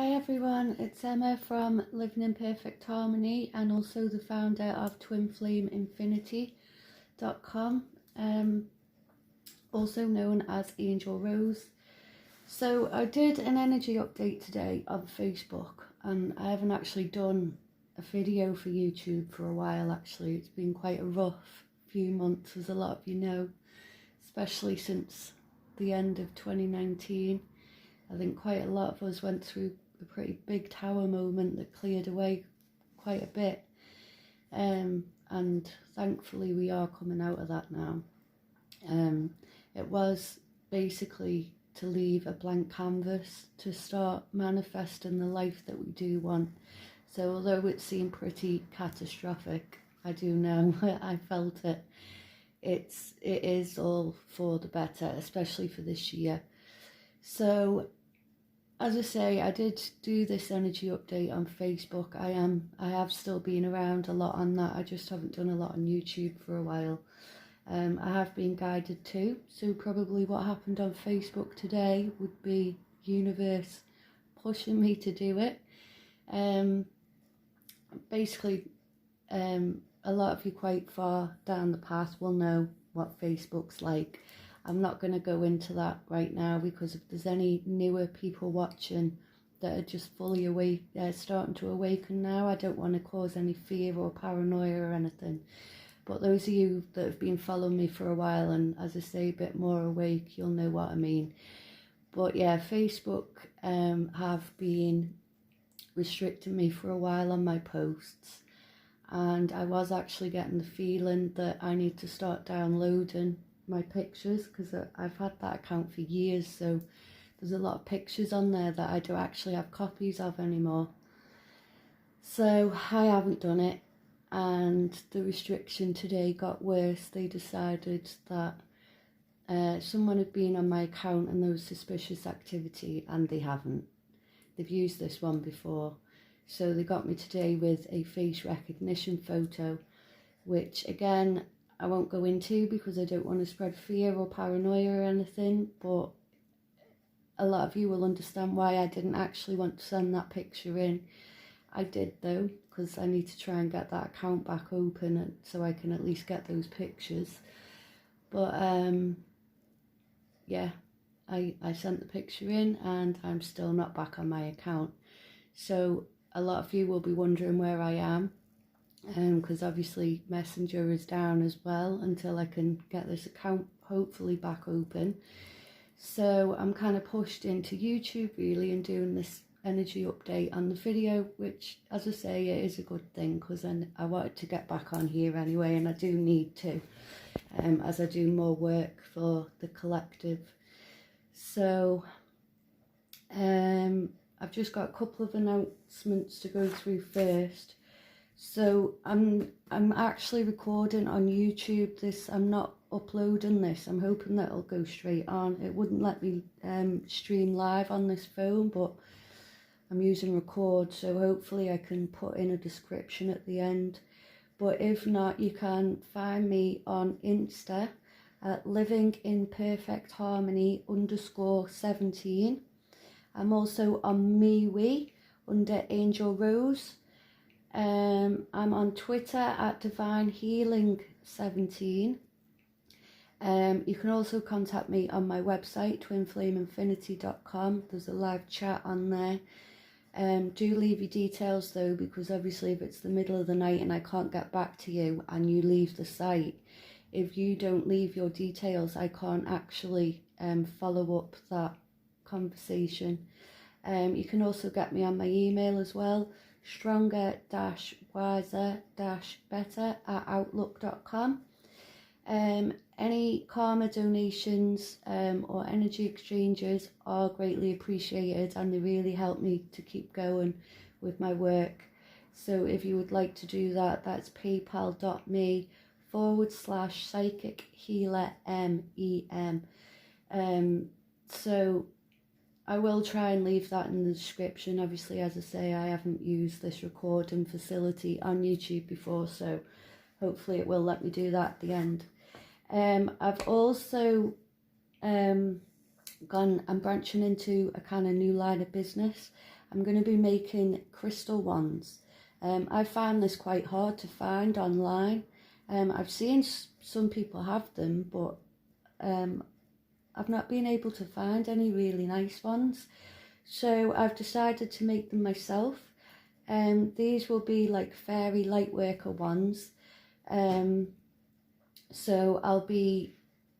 Hi everyone, it's Emma from Living in Perfect Harmony and also the founder of twinflameinfinity.com, also known as Angel Rose. So I did an energy update today on Facebook and I haven't actually done a video for YouTube for a while actually. It's been quite a rough few months, as a lot of you know, especially since the end of 2019. I think quite a lot of us went through a pretty big tower moment that cleared away quite a bit, and thankfully we are coming out of that now. It was basically to leave a blank canvas to start manifesting the life that we do want. So although it seemed pretty catastrophic, I do know I felt it. It is all for the better, especially for this year. So, as I say, I did do this energy update on Facebook. I have still been around a lot on that. I just haven't done a lot on YouTube for a while. I have been guided too. So probably what happened on Facebook today would be universe pushing me to do it. Basically, a lot of you quite far down the path will know what Facebook's like. I'm not going to go into that right now because if there's any newer people watching that are just fully awake, starting to awaken now, I don't want to cause any fear or paranoia or anything. But those of you that have been following me for a while and, as I say, a bit more awake, you'll know what I mean. But yeah, Facebook have been restricting me for a while on my posts. And I was actually getting the feeling that I need to start downloading my pictures because I've had that account for years, so there's a lot of pictures on there that I don't actually have copies of anymore. So I haven't done it, and the restriction today got worse. They decided that someone had been on my account and there was suspicious activity, and they haven't. They've used this one before. So they got me today with a face recognition photo, which again, I won't go into because I don't want to spread fear or paranoia or anything, but a lot of you will understand why I didn't actually want to send that picture in. I did though, because I need to try and get that account back open and so I can at least get those pictures. But yeah, I sent the picture in and I'm still not back on my account. So a lot of you will be wondering where I am, because obviously Messenger is down as well until I can get this account hopefully back open. So I'm kind of pushed into YouTube really and doing this energy update on the video, which, as I say, it is a good thing because I wanted to get back on here anyway, and I do need to, as I do more work for the collective. So I've just got a couple of announcements to go through first. So I'm actually recording on YouTube this. I'm not uploading this. I'm hoping that it'll go straight on. It wouldn't let me stream live on this phone, but I'm using record, so hopefully I can put in a description at the end. But if not, you can find me on Insta at livinginperfectharmony_17. I'm also on Mewe under Angel Rose. I'm on Twitter at divinehealing17. You can also contact me on my website, twinflameinfinity.com. There's a live chat on there. Do leave your details though, because obviously if it's the middle of the night and I can't get back to you and you leave the site, if you don't leave your details, I can't actually follow up that conversation. You can also get me on my email as well, stronger-wiser-better@outlook.com. Any karma donations or energy exchanges are greatly appreciated and they really help me to keep going with my work. So if you would like to do that, that's paypal.me/psychic healer MEM. So I will try and leave that in the description. Obviously, as I say, I haven't used this recording facility on YouTube before, so hopefully it will let me do that at the end. I've also I'm branching into a kind of new line of business. I'm going to be making crystal ones. I found this quite hard to find online. I've seen some people have them, but I've not been able to find any really nice ones. So I've decided to make them myself. These will be like fairy lightworker ones. So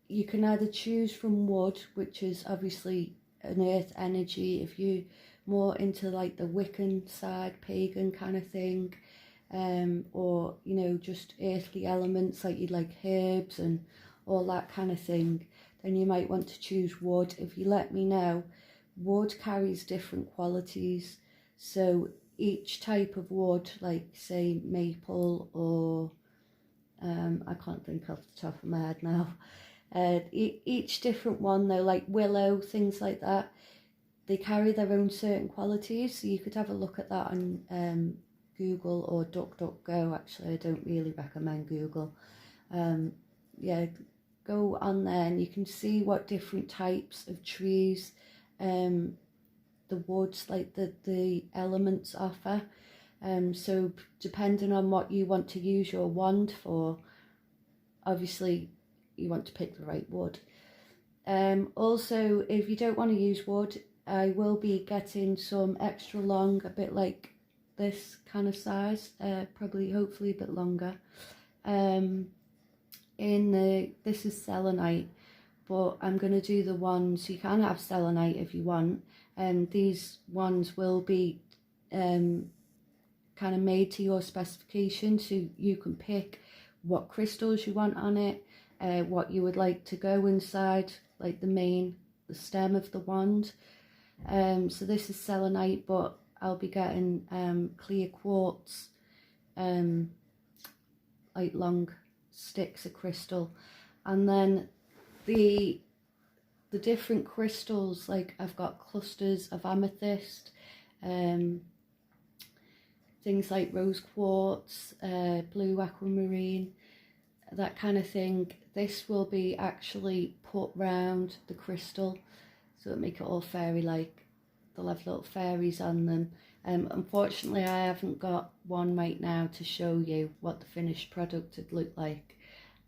you can either choose from wood, which is obviously an earth energy, if you're more into like the Wiccan side, pagan kind of thing, or, you know, just earthly elements like you'd like herbs and all that kind of thing, then you might want to choose wood. If you let me know, wood carries different qualities. So each type of wood, like say maple or I can't think off the top of my head now. Each different one though, like willow, things like that, they carry their own certain qualities. So you could have a look at that on Google or DuckDuckGo. Actually, I don't really recommend Google. Yeah, go on there and you can see what different types of trees the woods, like the elements offer. So depending on what you want to use your wand for, obviously you want to pick the right wood. Also, if you don't want to use wood, I will be getting some extra long, a bit like this kind of size, probably hopefully a bit longer. This is selenite, but I'm going to do the ones, you can have selenite if you want. These ones will be kind of made to your specification, so you can pick what crystals you want on it, what you would like to go inside, like the stem of the wand. So this is selenite, but I'll be getting clear quartz, like long sticks of crystal. And then the different crystals, like I've got clusters of amethyst, things like rose quartz, blue aquamarine, that kind of thing. This will be actually put round the crystal, so it'll make it all fairy-like. They'll have little fairies on them. Unfortunately, I haven't got one right now to show you what the finished product would look like.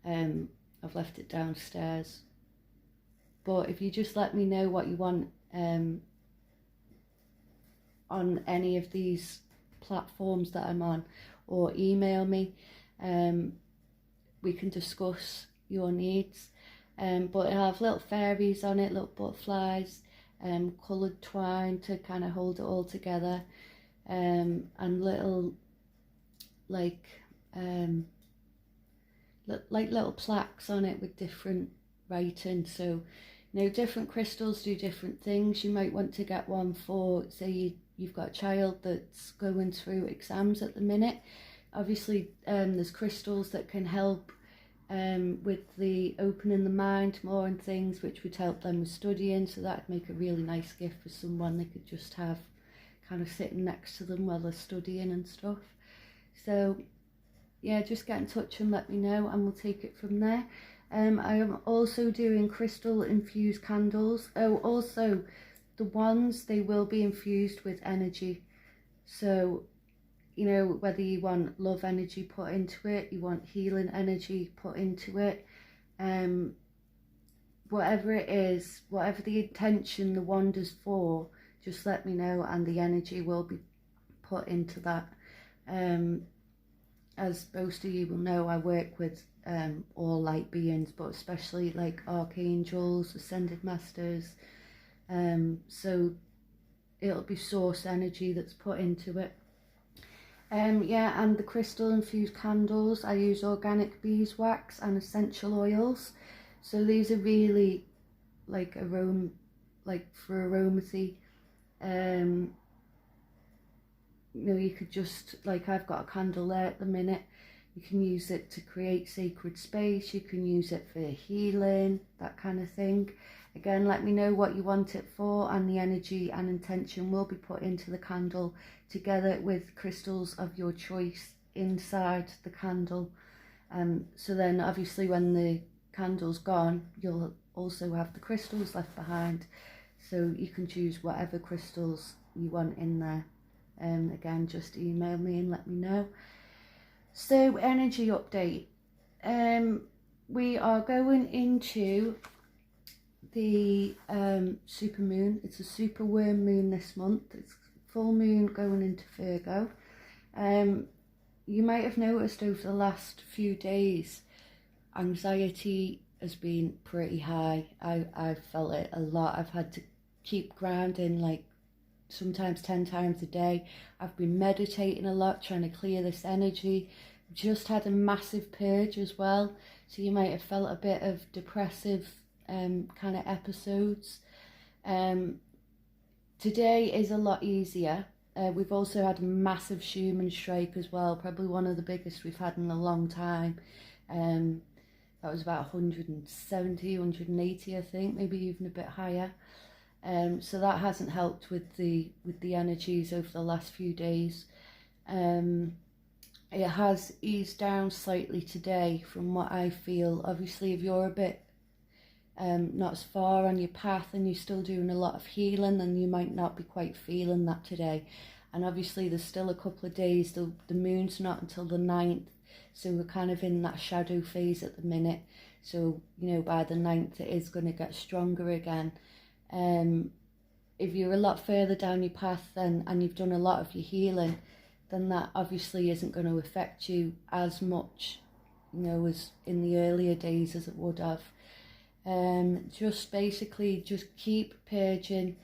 I've left it downstairs. But if you just let me know what you want on any of these platforms that I'm on, or email me, we can discuss your needs. But it'll have little fairies on it, little butterflies, coloured twine to kind of hold it all together, and little like little plaques on it with different writing. So, you know, different crystals do different things. You might want to get one for, say you've got a child that's going through exams at the minute. Obviously, there's crystals that can help with the opening the mind more and things, which would help them with studying. So that'd make a really nice gift for someone they could just have kind of sitting next to them while they're studying and stuff. So yeah, just get in touch and let me know and we'll take it from there. I am also doing crystal infused candles. Oh, also the ones, they will be infused with energy. So, you know, whether you want love energy put into it, you want healing energy put into it, whatever it is, whatever the intention the wand is for, just let me know and the energy will be put into that. As most of you will know, I work with all light beings, but especially like archangels, ascended masters. So it'll be source energy that's put into it. Yeah, and the crystal infused candles, I use organic beeswax and essential oils. So these are really like for aromatherapy. You know, you could just, like I've got a candle there at the minute, you can use it to create sacred space, you can use it for healing, that kind of thing. Again, let me know what you want it for and the energy and intention will be put into the candle together with crystals of your choice inside the candle. So then obviously when the candle's gone, you'll also have the crystals left behind. So you can choose whatever crystals you want in there. Again, just email me and let me know. So energy update. We are going into the super moon. It's a super worm moon this month. It's full moon going into Virgo. You might have noticed over the last few days, anxiety has been pretty high. I've felt it a lot. I've had to keep grounding like sometimes 10 times a day. I've been meditating a lot, trying to clear this energy. Just had a massive purge as well, so you might have felt a bit of depressive kind of episodes. Today is a lot easier. We've also had a massive Schumann strike as well, probably one of the biggest we've had in a long time. That was about 170, 180, I think, maybe even a bit higher. So that hasn't helped with the energies over the last few days. It has eased down slightly today from what I feel. Obviously, if you're a bit not as far on your path and you're still doing a lot of healing, then you might not be quite feeling that today. And obviously there's still a couple of days, the moon's not until the 9th, so we're kind of in that shadow phase at the minute. So, you know, by the 9th it is going to get stronger again. If you're a lot further down your path then, and you've done a lot of your healing, then that obviously isn't going to affect you as much, you know, as in the earlier days as it would have. Just basically just keep purging,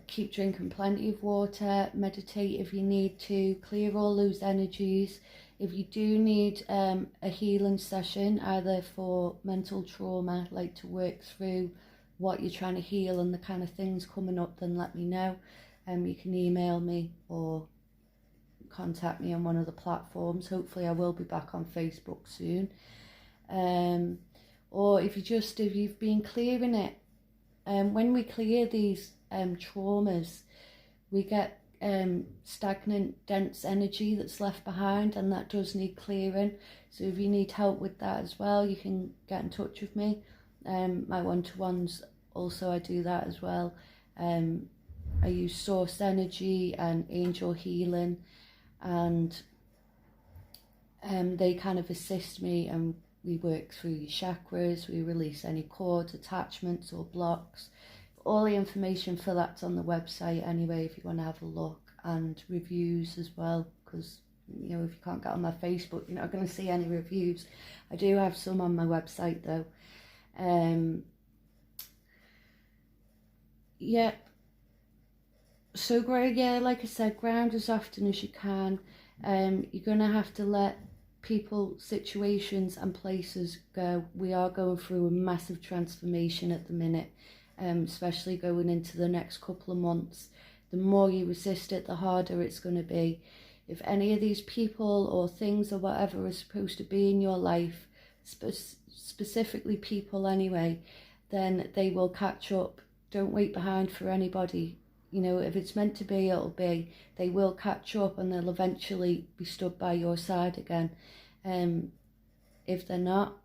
keep drinking plenty of water, meditate if you need to, clear all those energies. If you do need a healing session, either for mental trauma, like to work through what you're trying to heal and the kind of things coming up, then let me know. You can email me or contact me on one of the platforms. Hopefully I will be back on Facebook soon. Or if you've been clearing it, when we clear these traumas, we get stagnant, dense energy that's left behind, and that does need clearing. So if you need help with that as well, you can get in touch with me. My one-to-ones also, I do that as well. I use source energy and angel healing, and they kind of assist me, and we work through your chakras, we release any cords, attachments or blocks. All the information for that's on the website anyway, if you want to have a look, and reviews as well, because, you know, if you can't get on my Facebook, you're not going to see any reviews. I do have some on my website though. Yeah. So great, yeah, like I said, ground as often as you can. You're going to have to let people, situations and places go. We are going through a massive transformation at the minute, especially going into the next couple of months. The more you resist it, the harder it's going to be. If any of these people or things or whatever are supposed to be in your life, specifically people anyway, then they will catch up. Don't wait behind for anybody. You know, if it's meant to be, it'll be. They will catch up and they'll eventually be stood by your side again. If they're not,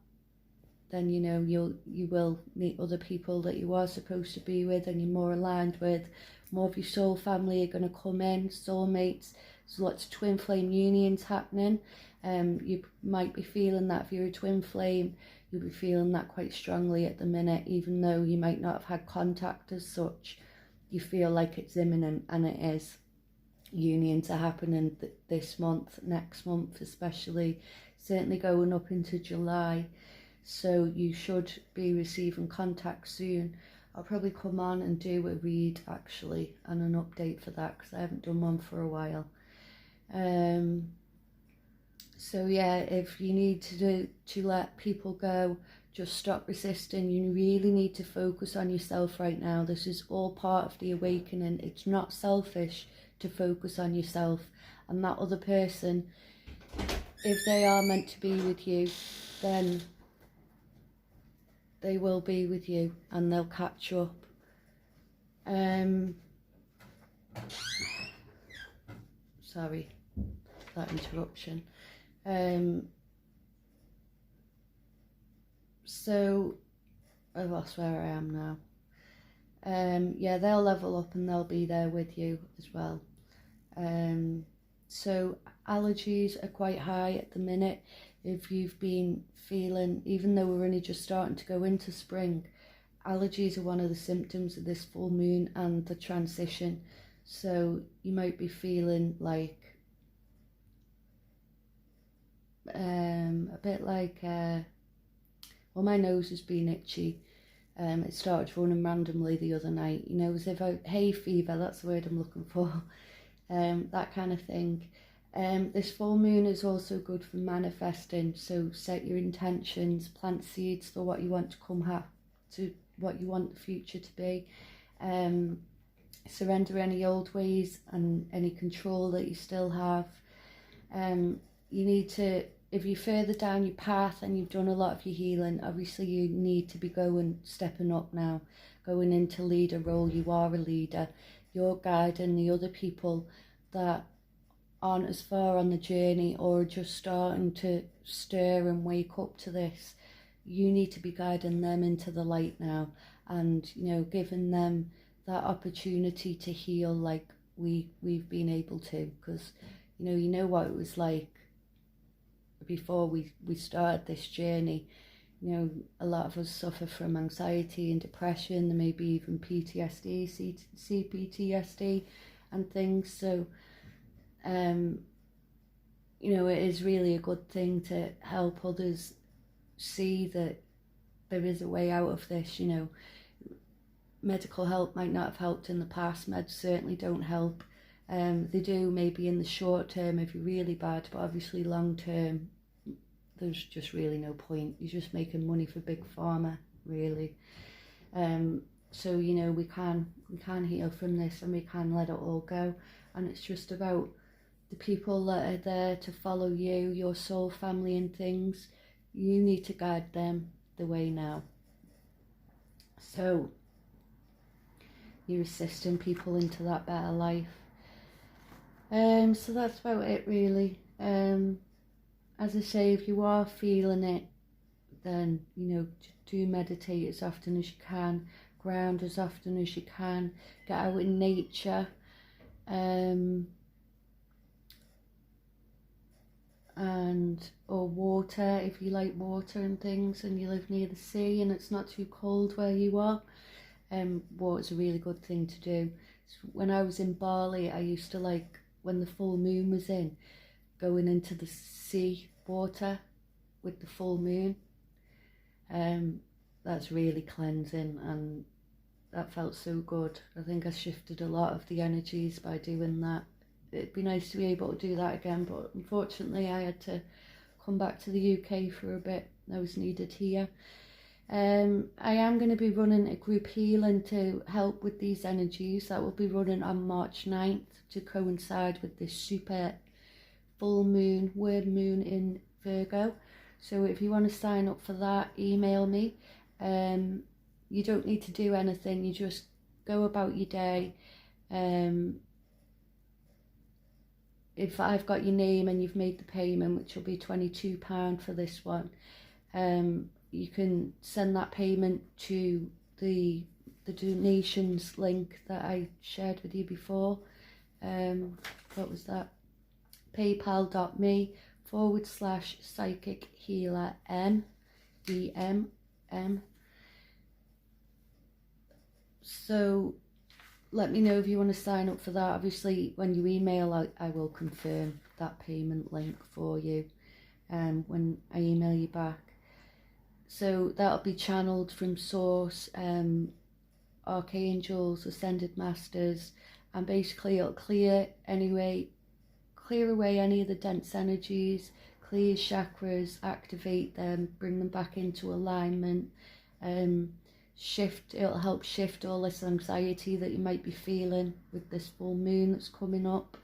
then, you know, you will meet other people that you are supposed to be with and you're more aligned with. More of your soul family are going to come in, soulmates. There's lots of twin flame unions happening. You might be feeling that if you're a twin flame, you'll be feeling that quite strongly at the minute, even though you might not have had contact as such. You feel like it's imminent, and it is. Unions are happening this month, next month especially, certainly going up into July. So you should be receiving contact soon. I'll probably come on and do a read actually and an update for that, because I haven't done one for a while. So yeah, if you need to let people go, just stop resisting. You really need to focus on yourself right now. This is all part of the awakening. It's not selfish to focus on yourself, and that other person, if they are meant to be with you, then they will be with you and they'll catch up. Sorry, that interruption. So I lost where I am now. yeah, they'll level up and they'll be there with you as well. So allergies are quite high at the minute. If you've been feeling, even though we're only just starting to go into spring, allergies are one of the symptoms of this full moon and the transition. So you might be feeling like a bit like, well, my nose has been itchy. It started running randomly the other night, you know, as if hay fever, that's the word I'm looking for. That kind of thing. This full moon is also good for manifesting, so set your intentions, plant seeds for what you want to what you want the future to be. Surrender any old ways and any control that you still have. You need to, if you're further down your path and you've done a lot of your healing, obviously you need to be stepping up now, going into leader role. You are a leader. You're guiding the other people that aren't as far on the journey or just starting to stir and wake up to this. You need to be guiding them into the light now, and, you know, giving them that opportunity to heal like we've been able to, because you know what it was like before we started this journey. You know, a lot of us suffer from anxiety and depression. There may be even PTSD, CPTSD and things. So, you know, it is really a good thing to help others see that there is a way out of this. You know, medical help might not have helped in the past. Meds certainly don't help. They do maybe in the short term if you're really bad, but obviously long term, there's just really no point. You're just making money for Big Pharma, really. So, you know, we can heal from this, and we can let it all go. And it's just about the people that are there to follow you, your soul family and things. You need to guide them the way now. So you're assisting people into that better life. So that's about it, really. As I say, if you are feeling it, then, you know, do meditate as often as you can, ground as often as you can, get out in nature, or water if you like water and things, and you live near the sea and it's not too cold where you are. Water's a really good thing to do. When I was in Bali, I used to like, when the full moon was in, going into the sea water with the full moon. That's really cleansing, and that felt so good. I think I shifted a lot of the energies by doing that. It'd be nice to be able to do that again, but unfortunately I had to come back to the UK for a bit. I was needed here. I am going to be running a group healing to help with these energies. That will be running on March 9th to coincide with this super full moon, word moon in Virgo. So if you want to sign up for that, email me. You don't need to do anything. You just go about your day. If I've got your name and you've made the payment, which will be £22 for this one, you can send that payment to the donations link that I shared with you before. What was that? paypal.me/psychic healer MEM. So let me know if you want to sign up for that. Obviously, when you email, I will confirm that payment link for you when I email you back. So that'll be channeled from Source, Archangels, Ascended Masters, and basically it'll clear away any of the dense energies, clear chakras, activate them, bring them back into alignment, it'll help shift all this anxiety that you might be feeling with this full moon that's coming up.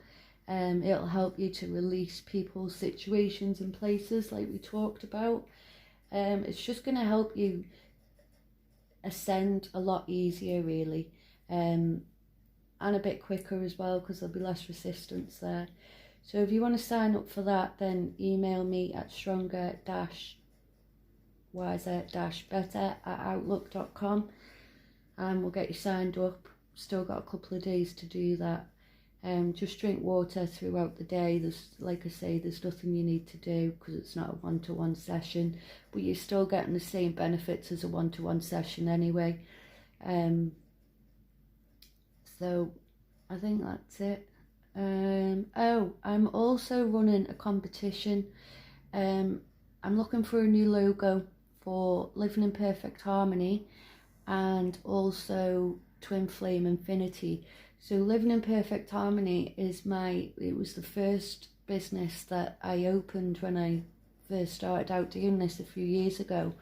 It'll help you to release people's situations and places like we talked about. It's just going to help you ascend a lot easier, really, and a bit quicker as well, because there'll be less resistance there. So if you want to sign up for that, then email me at stronger-wiser-better@outlook.com. and we'll get you signed up. Still got a couple of days to do that. Just drink water throughout the day. There's, like I say, there's nothing you need to do because it's not a one-to-one session, but you're still getting the same benefits as a one-to-one session anyway. So I think that's it. Oh, I'm also running a competition. I'm looking for a new logo for Living in Perfect Harmony and also Twin Flame Infinity. So Living in Perfect Harmony is it was the first business that I opened when I first started out doing this a few years ago.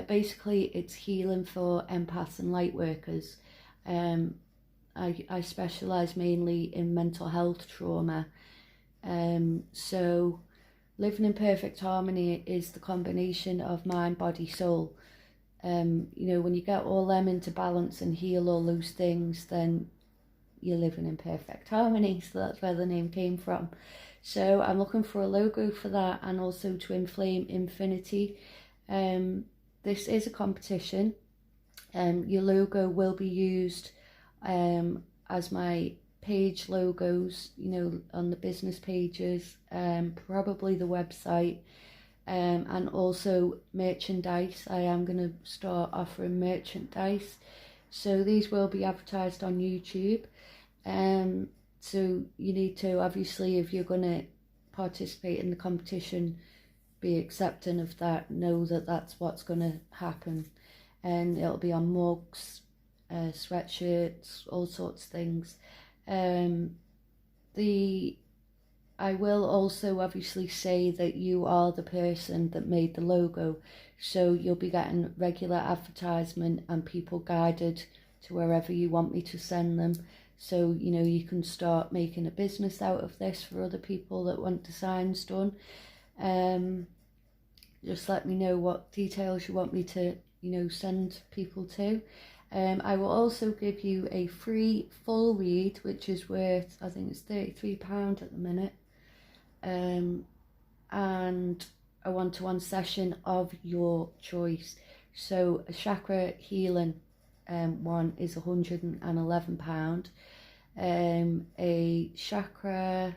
Basically, it's healing for empaths and light workers. I specialise mainly in mental health trauma. So Living in Perfect Harmony is the combination of mind, body, soul. You know, when you get all them into balance and heal all those things, then you're living in perfect harmony. So that's where the name came from. So I'm looking for a logo for that, and also Twin Flame Infinity. This is a competition. Your logo will be used as my page logos, you know, on the business pages, probably the website, and also merchandise. I am going to start offering merchandise. So these will be advertised on YouTube. So you need to, obviously, if you're going to participate in the competition, be accepting of that, know that that's what's going to happen. And it'll be on mugs, sweatshirts, all sorts of things. I will also obviously say that you are the person that made the logo, so you'll be getting regular advertisement and people guided to wherever you want me to send them. So, you know, you can start making a business out of this for other people that want designs done. Just let me know what details you want me to, you know, send people to. I will also give you a free full read, which is worth, I think it's £33 at the minute, and a one-to-one session of your choice. So a chakra healing one is £111. A chakra,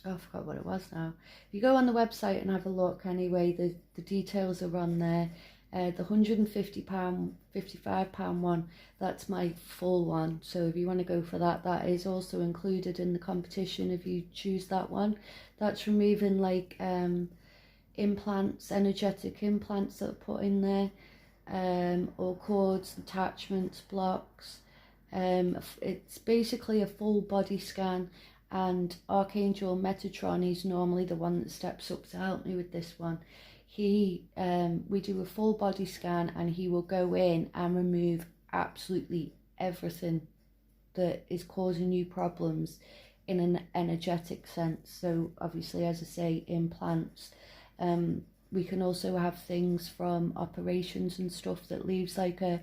I forgot what it was now. If you go on the website and have a look anyway, the details are on there. The £150, £55 one, that's my full one. So if you want to go for that, that is also included in the competition if you choose that one. That's removing like implants, energetic implants that are put in there, or cords, attachments, blocks. It's basically a full body scan, and Archangel Metatron, he's normally the one that steps up to help me with this one. We do a full body scan, and he will go in and remove absolutely everything that is causing you problems in an energetic sense. So obviously, as I say, implants. We can also have things from operations and stuff that leaves like a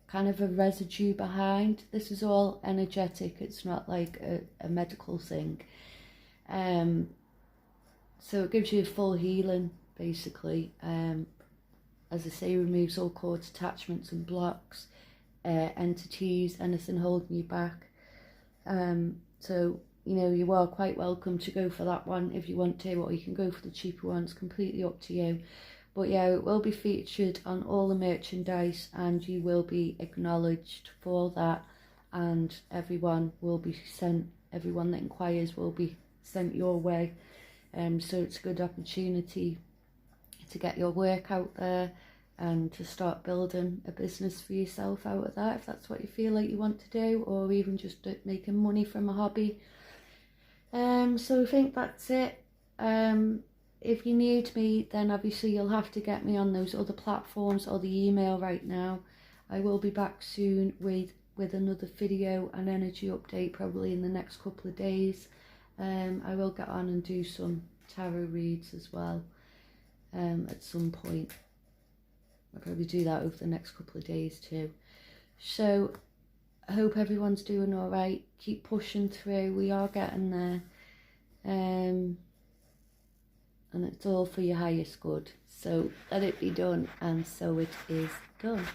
kind of a residue behind. This is all energetic, it's not like a medical thing. So it gives you a full healing basically. As I say, removes all cords, attachments and blocks, entities, anything holding you back. So you know, you are quite welcome to go for that one if you want to, or you can go for the cheaper ones, completely up to you. But yeah, it will be featured on all the merchandise, and you will be acknowledged for that, and everyone that inquires will be sent your way. So it's a good opportunity to get your work out there and to start building a business for yourself out of that, if that's what you feel like you want to do, or even just making money from a hobby. So I think that's it. If you need me, then obviously you'll have to get me on those other platforms or the email right now. I will be back soon with another video and energy update, probably in the next couple of days. I will get on and do some tarot reads as well at some point. I'll probably do that over the next couple of days too. So I hope everyone's doing all right. Keep pushing through. We are getting there. and it's all for your highest good. So let it be done, and so it is done.